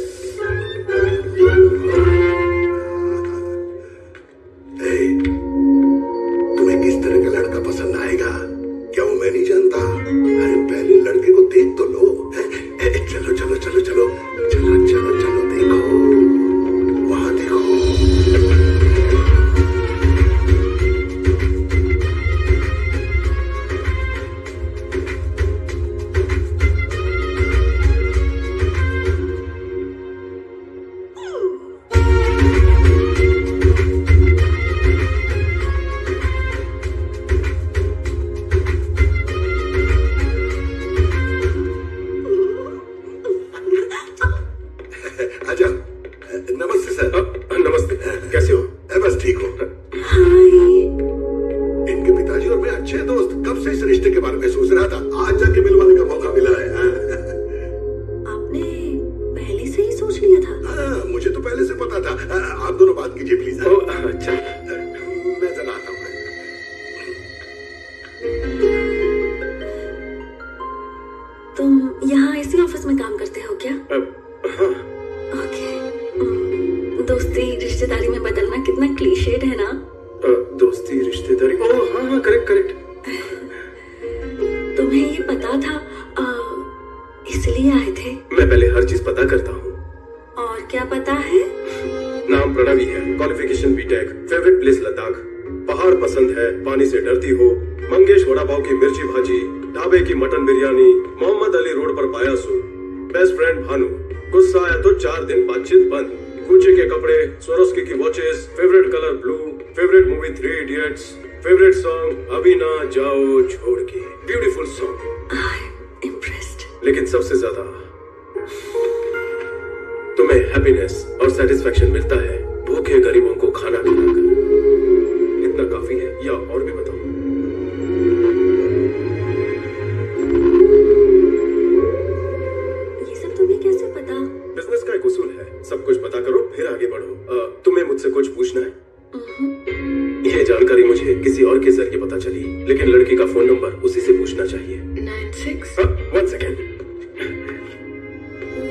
तुम्हें किस तरह का लड़का पसंद आएगा क्या वो मैं नहीं जानता? अरे पहले लड़के को देख तो लो। चलो चलो चलो चलो चलो चलो चलो देखो, वहां देखो। आजा। नमस्ते सर।
नमस्ते, कैसे हो?
बस ठीक हो। इनके पिताजी और मैं अच्छे दोस्त, कब से इस रिश्ते के बारे में सोच रहा था। आज जाके मिलवाने का मौका मिला है।
आपने पहले से ही सोच लिया था?
हाँ, मुझे तो पहले से पता था। आप दोनों बात कीजिए प्लीज।
अच्छा,
मैं जरा आता हूँ।
तुम यहाँ इसी ऑफिस में काम करते हो क्या?
हाँ।
ओके। दोस्ती रिश्तेदारी में बदलना कितना क्लीशेड है ना?
दोस्ती रिश्तेदारी, ओह हाँ हाँ, करेक्ट करेक्ट।
तुम्हें ये पता था इसलिए आए थे?
मैं पहले हर चीज पता करता हूँ।
और क्या पता है?
नाम प्रणवी है, qualification B Tech, favourite place Ladakh, पहाड़ पसंद है, पानी से डरती हो, मंगेश वड़ा पाव की मिर्ची भाजी, ढाबे की मटन बिरयानी, मोहम्मद अली रोड पर पाया सू, बेस्ट फ्रेंड भानु, गुस्सा आया तो 4 दिन बातचीत बंद, गुच्ची के कपड़े, स्वरोस्की की watches, favourite colour blue, favourite movie 3 idiots, favourite song अभी ना जाओ छोड़ के, ब्यूटीफुल सॉन्ग।
इम्प्रेस्ड।
लेकिन सबसे ज्यादा तुम्हें हैप्पीनेस और सेटिस्फैक्शन मिलता है भूखे गरीबों को खाना खिलाकर। इतना काफी है या और भी बताऊं?
ये सब तुम्हें कैसे पता?
बिजनेस का एक उसूल है, सब कुछ पता करो फिर आगे बढ़ो। तुम्हें मुझसे कुछ पूछना है? ये जानकारी मुझे किसी और के जरिए पता चली, लेकिन लड़की का फोन नंबर उसी से पूछना चाहिए।
96
1 second.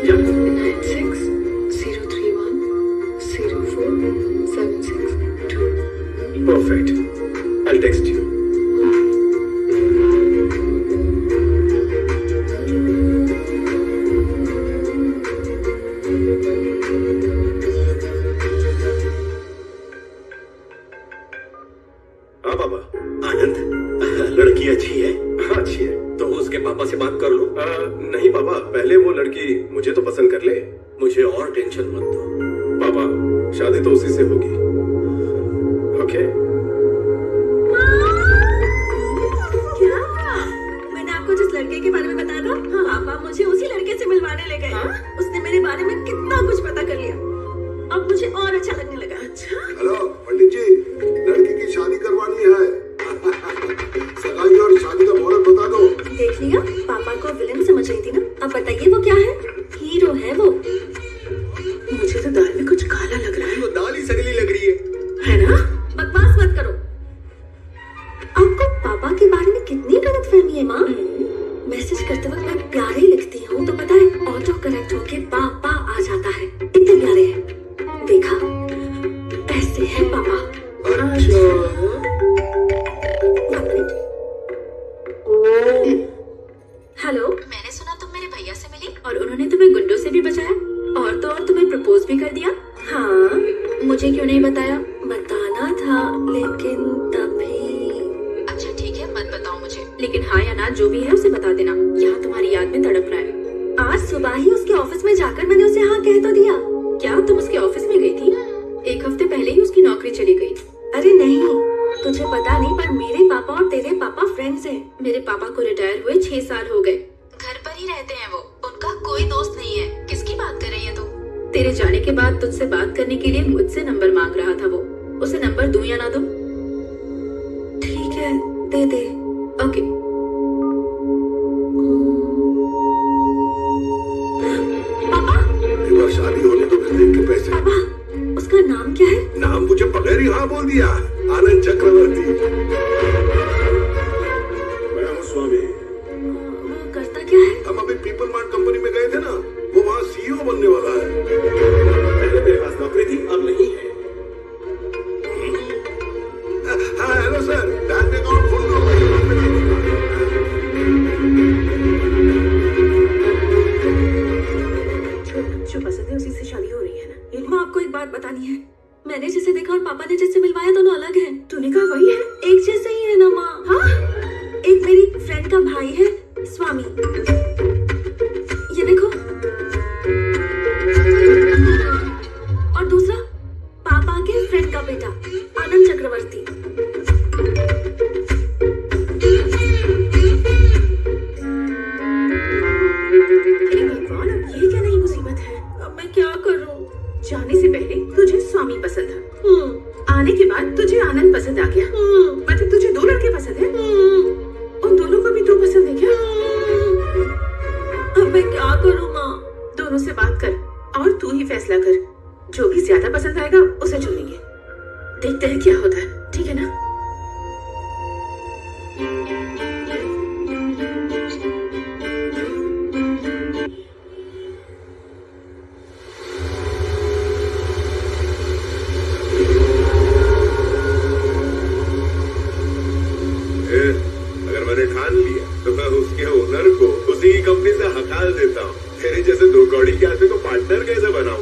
96 031 04 762।
Perfect, I'll text you. हाँ बाबा।
आनंद, लड़की अच्छी है?
हाँ अच्छी है।
तो उसके पापा से बात कर लो।
नहीं पापा, पहले वो लड़की मुझे तो पसंद कर ले।
मुझे और टेंशन मत दो।
पापा, शादी तो उसी से होगी। ओके?
क्या? मैंने आपको जिस लड़के के बारे में बताया था, पापा मुझे उसी लड़के से मिलवाने ले गए। उसने मेरे बारे में कितना कुछ पता कर लिया। अब मुझे और अच्छा लगने लगा। अच्छा?
हेलो पंडित जी, लड़की की शादी करवानी है। सगाई और शादी का मुहूर्त बता दो।
देख लिया, पापा को विलेन समझ रही थी ना। अब बताइए वो क्या है? हीरो है वो।
मुझे तो दाल में कुछ काला लग रहा है।
वो दाल ही सगली लग रही है
ना?
बकवास मत करो। आपको पापा के बारे में कितनी गलतफहमी है माँ। मैसेज करते वक्त मैं प्यारे लिखती हूँ तो पता है ऑटो करेक्ट होके पापा आ जाता है। इतने प्यारे हैं। देखा, ऐसे है पापा। हेलो,
मैंने सुना तुम मेरे भैया से मिली और उन्होंने तुम्हें गुंडों से भी बचाया और तो और तुम्हें प्रपोज भी कर दिया।
हाँ,
मुझे क्यों नहीं बताया?
बताना था लेकिन तभी।
अच्छा ठीक है, मत बताओ मुझे, लेकिन हाँ या ना जो भी है उसे बता देना। यहाँ तुम्हारी याद में तड़प रहा है।
आज सुबह ही उसके ऑफिस में जाकर मैंने उसे हाँ कह तो दिया।
क्या तुम उसके ऑफिस में गई थी? 1 हफ्ते पहले ही उसकी नौकरी चली गई।
अरे नहीं, तुझे पता नहीं, पर मेरे पापा और तेरे पापा फ्रेंड्स हैं।
मेरे पापा को रिटायर हुए 6 साल हो गए। घर पर ही रहते हैं वो, उनका कोई दोस्त नहीं है। किसकी बात कर रही है तुम? तेरे जाने के बाद तुझसे बात करने के लिए मुझसे नंबर मांग रहा था वो। उसे नंबर दूं या ना दूं?
ठीक है, दे दे।
ओके।
पापा,
एक बार शादी होने तो फिर देख के पैसे।
पापा, उसका नाम क्या है?
नाम मुझे बगैर ही हाँ बोल दिया, आनंद चक्रवर्ती। मैं हूँ स्वामी।
वो करता क्या है?
हम अभी पीपल मार्ट कंपनी में गए थे ना, वो वहाँ सीईओ बनने वाला है। पहले मेरे पास नौकरी थी, अब नहीं है। हाँ हेलो सर, बैंक अकाउंट खोल दो।
जो पसंद है उसी से शादी हो रही है ना? ये
माँ, आपको एक बात बतानी है। मैंने जिसे देखा और पापा ने जिससे मिलवाया दोनों अलग हैं।
तूने कहा वही है?
एक जैसे ही है ना माँ।
हाँ?
एक मेरी फ्रेंड का भाई है स्वामी, ये देखो, और दूसरा पापा के फ्रेंड का बेटा आनंद चक्रवर्ती।
हे भगवान, अब ये क्या नई मुसीबत है?
अब मैं क्या करूं?
जाने से पहले तुझे स्वामी पसंद था, आने के बाद तुझे आनंद पसंद आ गया। मतलब तुझे दो लड़के पसंद है? उन दोनों को भी तू पसंद है क्या?
अब मैं क्या करूं माँ?
दोनों से बात कर और तू ही फैसला कर। जो भी ज्यादा पसंद आएगा उसे चुनेंगे। देखते हैं क्या होता है, ठीक है ना?
अगर मैंने ठान लिया तो मैं उसके ओनर को उसी की कंपनी से हकाल देता हूँ। तेरे जैसे दो कौड़ी के आदमी को पार्टनर कैसे बनाऊं?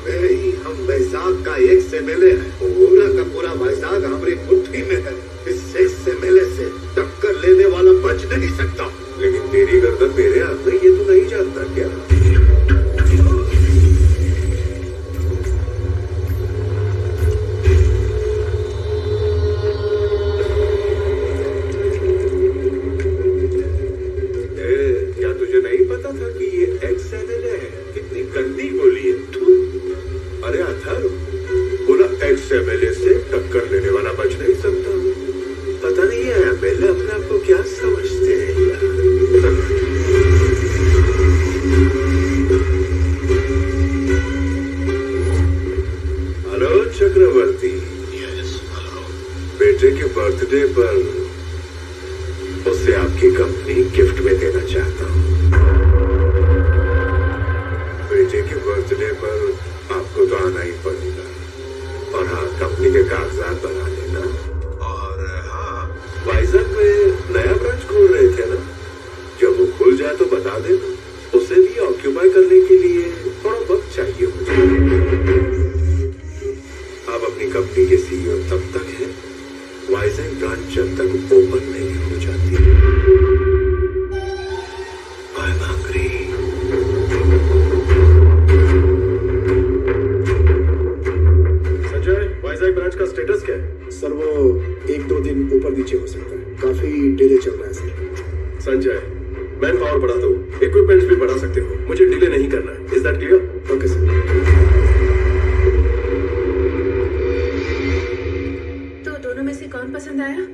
हम वैशाख का एक से मिले हैं, पूरा का पूरा वैशाख हमारी मुट्ठी में है। इस एक से मिले से टक्कर लेने वाला बच नहीं सकता। लेकिन तेरी गर्दन मेरे हाथ में, ये तू नहीं जानता क्या? क्या तुझे नहीं पता था कि ये XMLA है? कितनी गंदी बोली है तू। अरे अथर, बोला XMLA से टक्कर लेने वाला बच नहीं सकता। पता नहीं है MLA अपने आप को क्या समझते हैं यार। हेलो चक्रवर्ती। बेटे के बर्थडे पर उसे आपकी कंपनी गिफ्ट में देना चाहता हूँ। बेटे के बर्थडे पर आपको तो आना ही पड़ेगा। और हाँ, कंपनी के कागजात बना लेना। और हाँ, वाइजर में नया ब्रांच खोल रहे थे ना, जब वो खुल जाए तो बता देना। उसे भी ऑक्यूपाई करने के लिए थोड़ा वक्त चाहिए मुझे। आप अपनी कंपनी के CEO तब तक हैं, वाइजर ब्रांच जब तक ओपन नहीं हो जाती। I'm hungry. संजय, वाइजर ब्रांच का स्टेटस क्या है?
सर वो 1-2 दिन ऊपर नीचे हो सकता है, काफी डिले चल रहा है सर।
संजय, मैन पावर बढ़ा दो, इक्विपमेंट्स भी बढ़ा सकते हो, मुझे डिले नहीं करना है। Is that clear?
Okay sir.
कौन पसंद आया?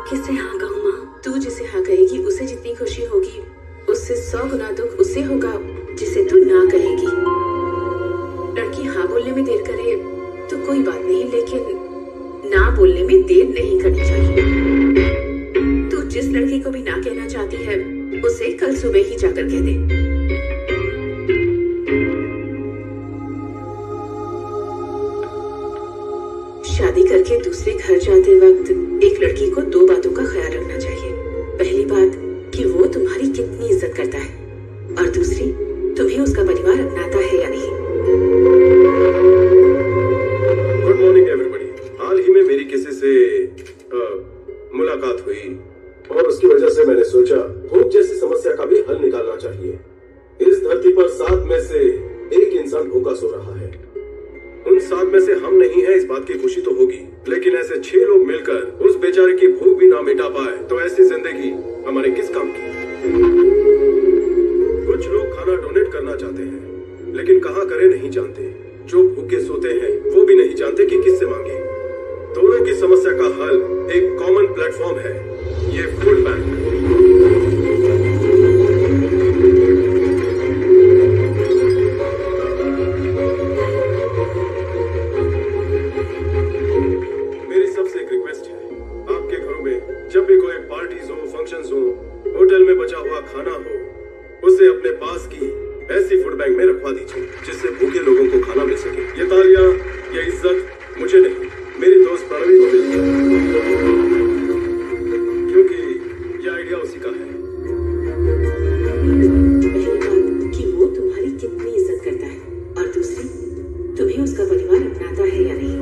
किसे हाँ कहूँ माँ?
तू जिसे हाँ कहेगी उसे जितनी खुशी होगी, उससे 100 गुना दुख उससे होगा जिसे तू ना कहेगी। लड़की हाँ बोलने में देर करे तो कोई बात नहीं, लेकिन ना बोलने में देर नहीं करनी चाहिए। तू जिस लड़की को भी ना कहना चाहती है उसे कल सुबह ही जाकर कह दे। शादी करके दूसरे घर जाते वक्त एक लड़की को 2 बातों का ख्याल रखना चाहिए। पहली बात कि वो तुम्हारी कितनी इज्जत करता है, और दूसरी तुम्हें उसका परिवार अपनाता है या नहीं।
Good morning everybody. हाल ही में मेरी किसी से मुलाकात हुई और उसकी वजह से मैंने सोचा भूख जैसी समस्या का भी हल निकालना चाहिए। इस धरती पर 7 में से 1 इंसान भूखा सो रहा है। उन 7 में से हम नहीं है, इस बात की खुशी तो होगी, लेकिन ऐसे 6 लोग मिलकर उस बेचारे की भूख भी ना मिटा पाए तो ऐसी जिंदगी हमारे किस काम की। कुछ लोग खाना डोनेट करना चाहते कहाँ करे नहीं जानते, जो भूखे सोते हैं वो भी नहीं जानते कि किससे मांगे। दोनों की समस्या का हल एक कॉमन प्लेटफॉर्म है, ये फूड बैंक। मेरी सबसे एक रिक्वेस्ट है, आपके घरों में जब भी कोई पार्टीज हो, फंक्शंस हो, होटल में बचा हुआ खाना हो, उसे अपने पास की ऐसी फूड बैंक में रखवा दीजिए जिससे भूखे लोगों को खाना मिल सके। ये तालियां, ये इज्जत मुझे नहीं, मेरी दोस्त प्रणवी को मिलती है, क्योंकि ये आइडिया उसी का है।
कि वो तुम्हारी कितनी इज्जत करता है, और दूसरी, तुम्हें उसका परिवार अपनाता है या नहीं।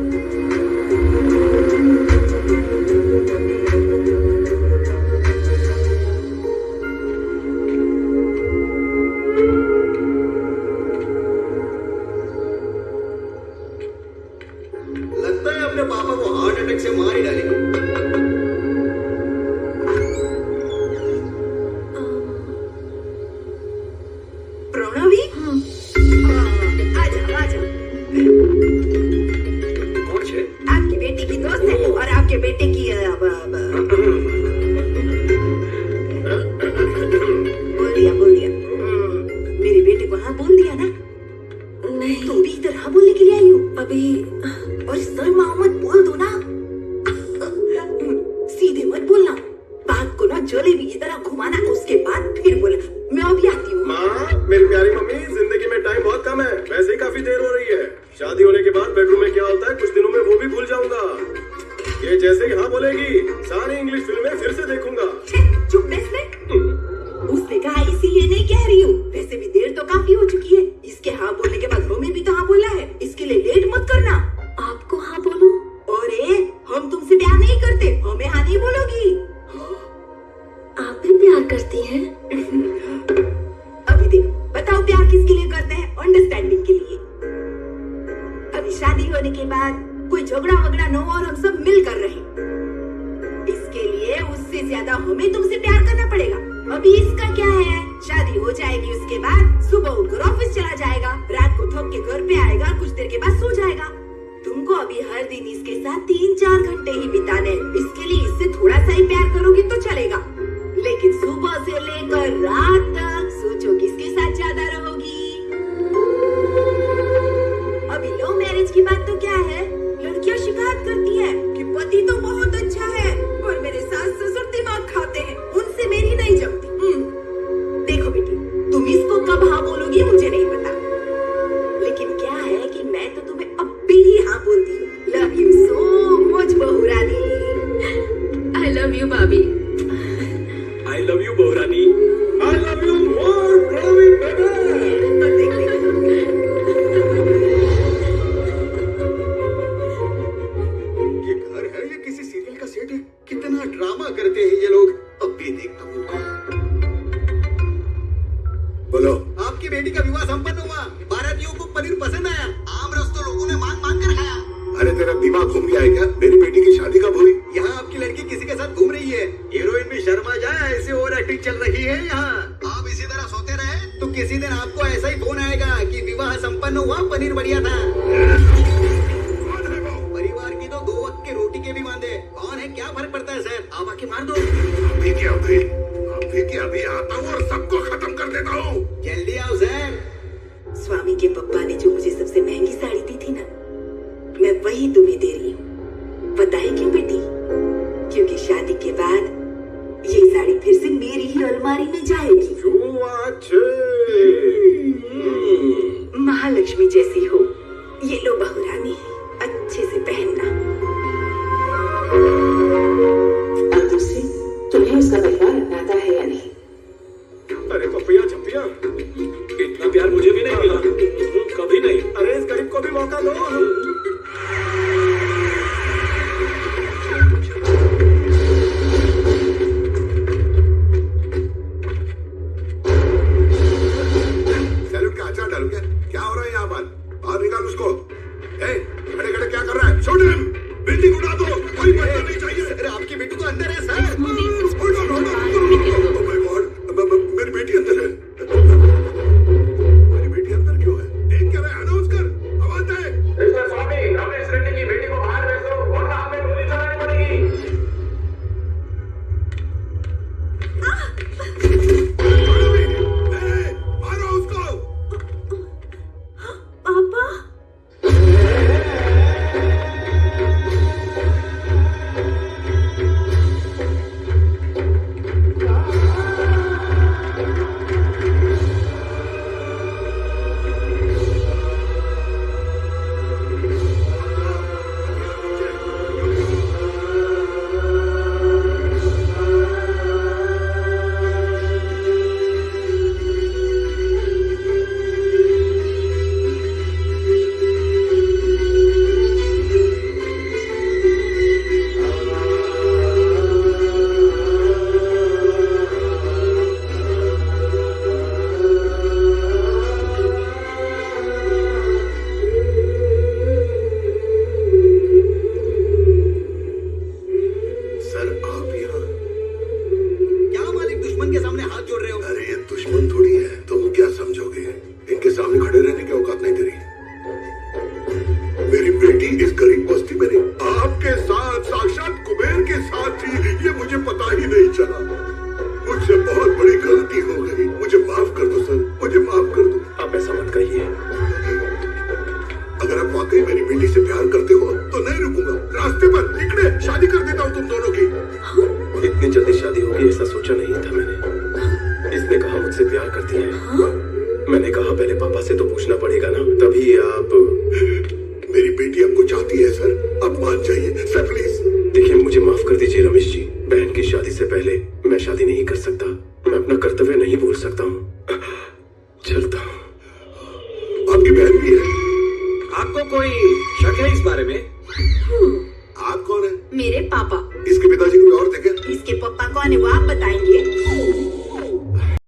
लगता है अपने पापा को हार्ट अटैक से मार ही डालेंगे।
प्रणवी आजा आजा।
कौन है?
आपकी बेटी की दोस्त है और आपके बेटे की बोल दिया मेरे बेटे को हाँ बोल दिया ना।
नहीं,
तुम भी इधर हाँ बोलने के लिए आई हो।
अभी
और सर मोहम्मद बोल दो ना, सीधे मत बोलना, बात को ना जलेबी की तरह घुमाना, उसके बाद फिर बोला मैं अभी आती हूँ।
माँ, मेरी प्यारी मम्मी, जिंदगी में टाइम बहुत कम है, वैसे ही काफी देर हो रही है। शादी होने के बाद बेडरूम में क्या होता है कुछ दिनों में वो भी भूल जाऊंगा। ये जैसे ही हाँ बोलेगी सारी इंग्लिश फिल्में फिर से देखूंगा।
चुप बैठने। उसने कहा इसीलिए नहीं कह रही हूँ, वैसे भी देर तो काफी हो चुकी है। इसके हाँ बोलने के बाद हमें भी तो हाँ बोला है, इसके लिए लेट मत करना।
आपको हाँ बोलो।
अरे हम तुमसे प्यार नहीं करते, हमें हाँ नहीं बोलोगी।
आप भी प्यार करती हैं?
अभी देखो, बताओ प्यार किसके लिए करते हैं? अंडरस्टैंडिंग के लिए। अभी शादी होने के बाद कोई झगड़ा वगड़ा न हो और हम सब मिलकर रहें, इसके लिए उससे ज्यादा हमें तुमसे प्यार करना पड़ेगा। अभी इसका क्या है, शादी हो जाएगी, उसके बाद सुबह उठकर ऑफिस चला जाएगा, रात को थक के घर पे आएगा, कुछ देर के बाद सो जाएगा। तुमको अभी हर दिन इसके साथ 3-4 घंटे ही बिताने, इसके लिए इससे थोड़ा सा ही प्यार करोगी तो चलेगा, लेकिन सुबह से लेकर रात तक सोचो किसके साथ ज्यादा रहोगी। अभी लव मैरिज की बात तो क्या है, लड़कियां शिकायत करती हैं कि पति तो बहुत अच्छा है और मेरे सास ससुर दिमाग खाते हैं, उनसे मेरी नहीं जमती। देखो बेटी, तुम इसको कब हाँ बोलोगी मुझे नहीं पता, लेकिन क्या है कि मैं तो तुम्हें अब भी ही हाँ बोलती हूँ। लव यू सो मच बहू रानी।
आई लव यू भाभी।
आई लव यू बहू रानी।
I love you more, Pranavi बेटा।
ये घर है या किसी सीरियल का सेट है? कितना ड्रामा करते हैं ये लोग। अब भी देखता हूँ उनको।
बोलो।
आपकी बेटी का विवाह संपन्न हुआ, बारातियों को पनीर पसंद आया, आम रस तो लोगों ने मांग मांग कर खाया।
अरे तेरा दिमाग घूम गया है क्या? मेरी बेटी की शादी कब हुई?
यहाँ आपकी लड़की किसी के साथ घूम रही है, हीरोइन भी शर्मा जाए, ऐसे ओवर एक्टिंग चल रही है यहाँ। आप इसी तरह सोते रहे तो किसी दिन आपको ऐसा ही फोन आएगा कि विवाह संपन्न हुआ, पनीर बढ़िया था। परिवार की तो 2 वक्त की रोटी के भी वांदे, कौन है क्या फर्क पड़ता है सर, आप आके मार दो।
अभी क्या अभी आता हूँ और सबको खत्म कर देता हूँ।
जल्दी आओ सर।
स्वामी के पप्पा ने जो मुझे सबसे महंगी साड़ी दी थी ना, मैं वही तुम्हें दे रही हूँ। पता है क्यों बेटी? क्योंकि शादी के बाद ये साड़ी फिर से मेरी ही अलमारी में जाएगी। महालक्ष्मी जैसी हो। ये लो बहू रानी, अच्छे से पहनना।
अब दूसरी, तुम्हें उसका परिवार अपनाता है या नहीं।
अरे पपिया झपिया,
इतना प्यार मुझे भी नहीं मिला, कभी नहीं।
अरे इस गरीब को भी मौका दो।
सैलूट का अचार डालू क्या हो रहा है यहाँ पर? बाहर निकाल उसको। खड़े खड़े क्या कर रहा है? छोड़ बिल्डिंग उड़ा दो, कोई बचना नहीं चाहिए।
अरे आपकी बेटी तो अंदर है सर।
मेरी बेटी अंदर है। मेरी बेटी अंदर क्यों है? देख क्या रहा है?
मुझसे प्यार करती हैं। मैंने कहा पहले पापा से तो पूछना पड़ेगा ना, तभी आप।
मेरी बेटी आपको चाहती है सर, आप मान जाइए सर प्लीज।
देखिए मुझे माफ कर दीजिए रमेश जी, बहन की शादी से पहले मैं शादी नहीं कर सकता, मैं अपना कर्तव्य नहीं भूल सकता हूँ। चलता हूँ।
आपकी बहन भी है?
आपको कोई शक है इस बारे में?
आप कौन है?
मेरे पापा।
इसके पिताजी कोई और थे क्या?
इसके पापा कौन है वो आप बताएंगे?